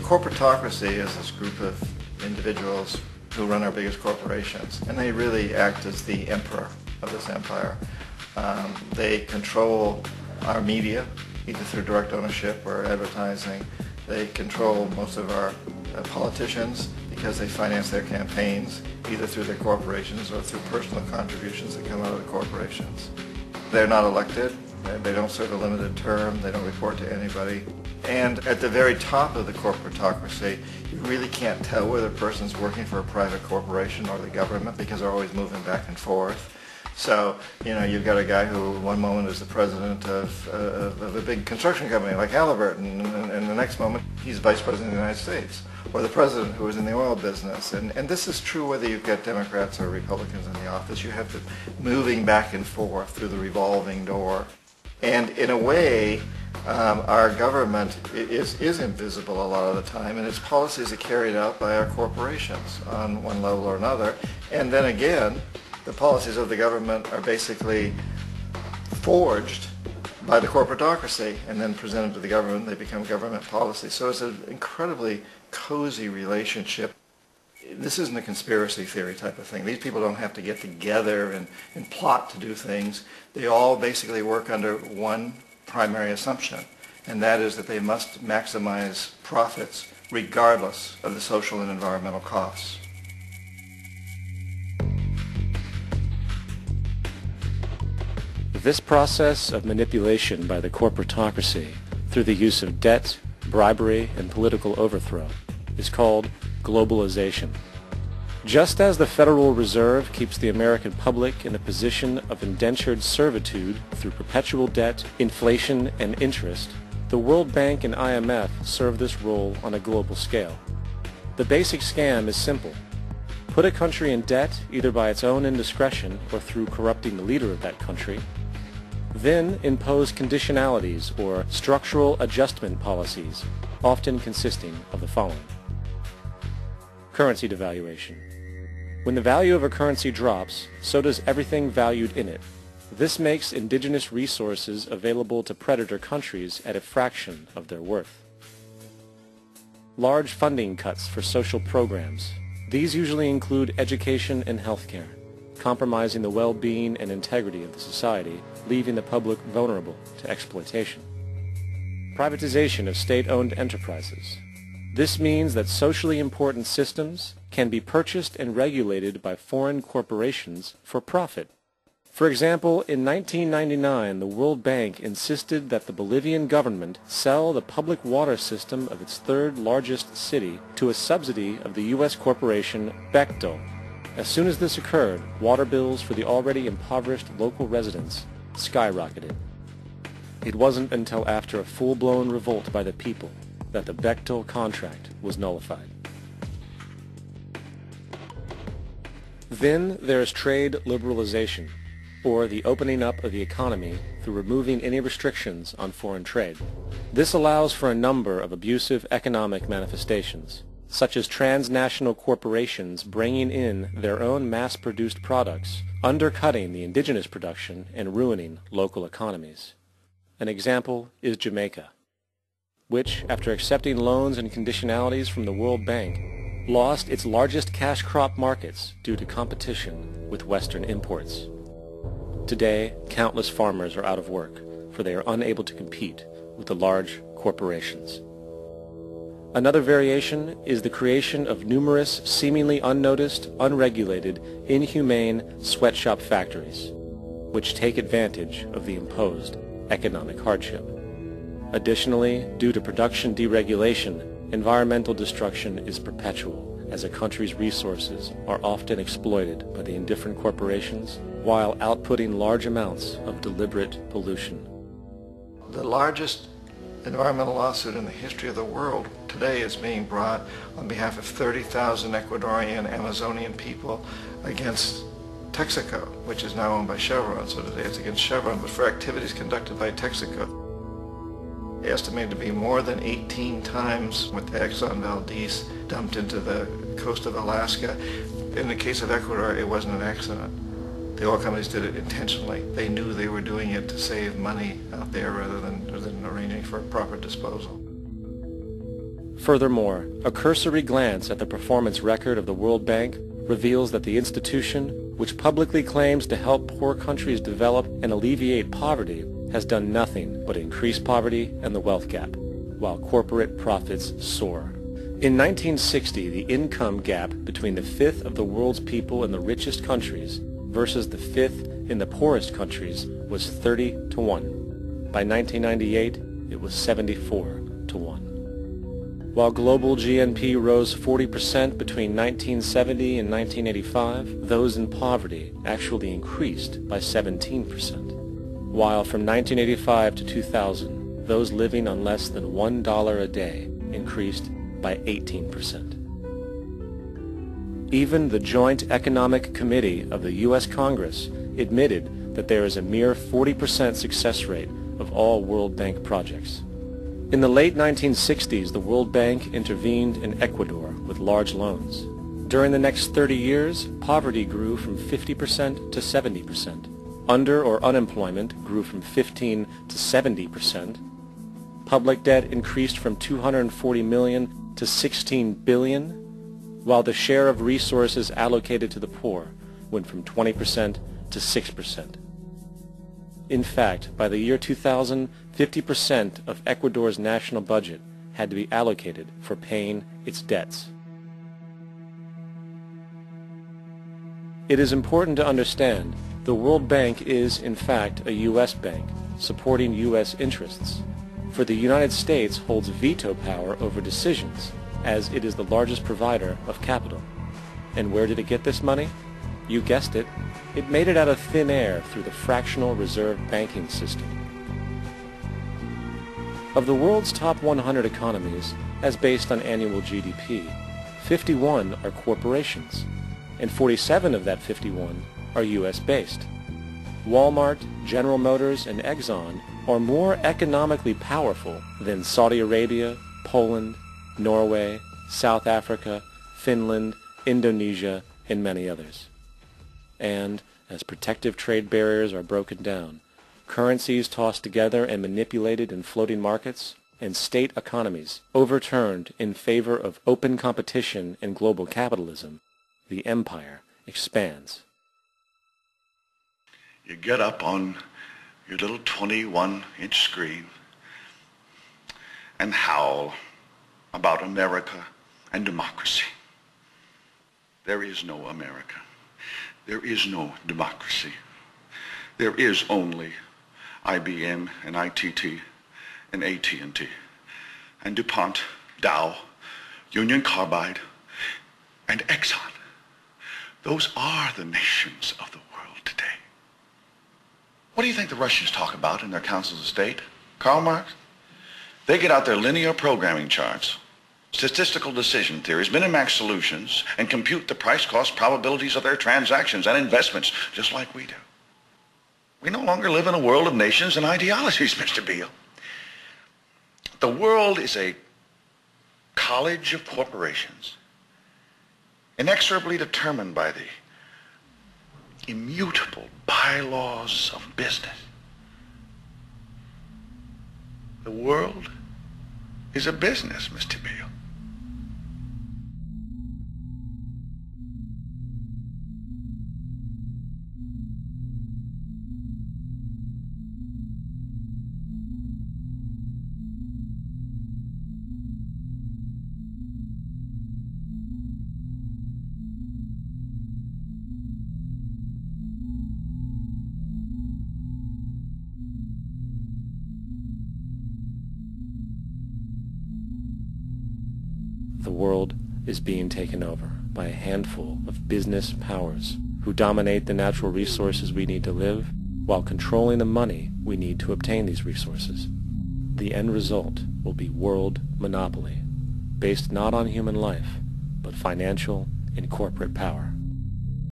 Corporatocracy is this group of individuals who run our biggest corporations, and they really act as the emperor of this empire. They control our media, either through direct ownership or advertising. They control most of our politicians because they finance their campaigns, either through their corporations or through personal contributions that come out of the corporations. They're not elected. They don't serve a limited term. They don't report to anybody. And at the very top of the corporatocracy, you really can't tell whether a person's working for a private corporation or the government because they're always moving back and forth. So, you've got a guy who one moment is the president of a big construction company like Halliburton, and the next moment he's vice president of the United States, or the president who is in the oil business. And this is true whether you've got Democrats or Republicans in the office. You have to moving back and forth through the revolving door. And in a way, our government is invisible a lot of the time, and its policies are carried out by our corporations on one level or another. And then again, the policies of the government are basically forged by the corporatocracy and then presented to the government. They become government policy. So it's an incredibly cozy relationship. This isn't a conspiracy theory type of thing. These people don't have to get together and plot to do things. They all basically work under one primary assumption, and that is that they must maximize profits regardless of the social and environmental costs. This process of manipulation by the corporatocracy through the use of debt, bribery, and political overthrow is called globalization. Just as the Federal Reserve keeps the American public in a position of indentured servitude through perpetual debt, inflation, and interest, the World Bank and IMF serve this role on a global scale. The basic scam is simple. Put a country in debt either by its own indiscretion or through corrupting the leader of that country, then impose conditionalities or structural adjustment policies, often consisting of the following. Currency devaluation. When the value of a currency drops, so does everything valued in it. This makes indigenous resources available to predator countries at a fraction of their worth. Large funding cuts for social programs. These usually include education and healthcare, compromising the well-being and integrity of the society, leaving the public vulnerable to exploitation. Privatization of state-owned enterprises. This means that socially important systems can be purchased and regulated by foreign corporations for profit. For example, in 1999, the World Bank insisted that the Bolivian government sell the public water system of its third largest city to a subsidy of the U.S. corporation Bechtel. As soon as this occurred, water bills for the already impoverished local residents skyrocketed. It wasn't until after a full-blown revolt by the people that the Bechtel contract was nullified. Then there is trade liberalization, or the opening up of the economy through removing any restrictions on foreign trade. This allows for a number of abusive economic manifestations, such as transnational corporations bringing in their own mass-produced products, undercutting the indigenous production and ruining local economies. An example is Jamaica, which, after accepting loans and conditionalities from the World Bank, lost its largest cash crop markets due to competition with Western imports. Today, countless farmers are out of work, for they are unable to compete with the large corporations. Another variation is the creation of numerous seemingly unnoticed, unregulated, inhumane sweatshop factories, which take advantage of the imposed economic hardship. Additionally, due to production deregulation, environmental destruction is perpetual, as a country's resources are often exploited by the indifferent corporations while outputting large amounts of deliberate pollution. The largest environmental lawsuit in the history of the world today is being brought on behalf of 30,000 Ecuadorian Amazonian people against Texaco, which is now owned by Chevron. So today it's against Chevron, but for activities conducted by Texaco. Estimated to be more than 18 times what the Exxon Valdez dumped into the coast of Alaska. In the case of Ecuador, it wasn't an accident. The oil companies did it intentionally. They knew they were doing it to save money out there rather than arranging for proper disposal. Furthermore, a cursory glance at the performance record of the World Bank reveals that the institution, which publicly claims to help poor countries develop and alleviate poverty, has done nothing but increase poverty and the wealth gap, while corporate profits soar. In 1960, the income gap between the fifth of the world's people in the richest countries versus the fifth in the poorest countries was 30 to 1. By 1998, it was 74 to 1. While global GNP rose 40% between 1970 and 1985, those in poverty actually increased by 17%. While from 1985 to 2000, those living on less than $1 a day increased by 18%. Even the Joint Economic Committee of the U.S. Congress admitted that there is a mere 40% success rate of all World Bank projects. In the late 1960s, the World Bank intervened in Ecuador with large loans. During the next 30 years, poverty grew from 50% to 70%. Under or unemployment grew from 15 to 70%. Public debt increased from 240 million to 16 billion, while the share of resources allocated to the poor went from 20% to 6%. In fact, by the year 2000, 50% of Ecuador's national budget had to be allocated for paying its debts. It is important to understand the World Bank is, in fact, a U.S. bank, supporting U.S. interests. For the United States holds veto power over decisions, as it is the largest provider of capital. And where did it get this money? You guessed it. It made it out of thin air through the fractional reserve banking system. Of the world's top 100 economies, as based on annual GDP, 51 are corporations, and 47 of that 51 are U.S.-based. Walmart, General Motors, and Exxon are more economically powerful than Saudi Arabia, Poland, Norway, South Africa, Finland, Indonesia, and many others. And as protective trade barriers are broken down, currencies tossed together and manipulated in floating markets, and state economies overturned in favor of open competition and global capitalism, the empire expands. You get up on your little 21-inch screen and howl about America and democracy. There is no America. There is no democracy. There is only IBM and ITT and AT&T and DuPont, Dow, Union Carbide, and Exxon. Those are the nations of the world today. What do you think the Russians talk about in their councils of state? Karl Marx? They get out their linear programming charts, statistical decision theories, Minimax solutions, and compute the price-cost probabilities of their transactions and investments, just like we do. We no longer live in a world of nations and ideologies, Mr. Beale. The world is a college of corporations, inexorably determined by the immutable bylaws of business. The world is a business, Mr. Beale. The world is being taken over by a handful of business powers who dominate the natural resources we need to live while controlling the money we need to obtain these resources. The end result will be world monopoly, based not on human life, but financial and corporate power.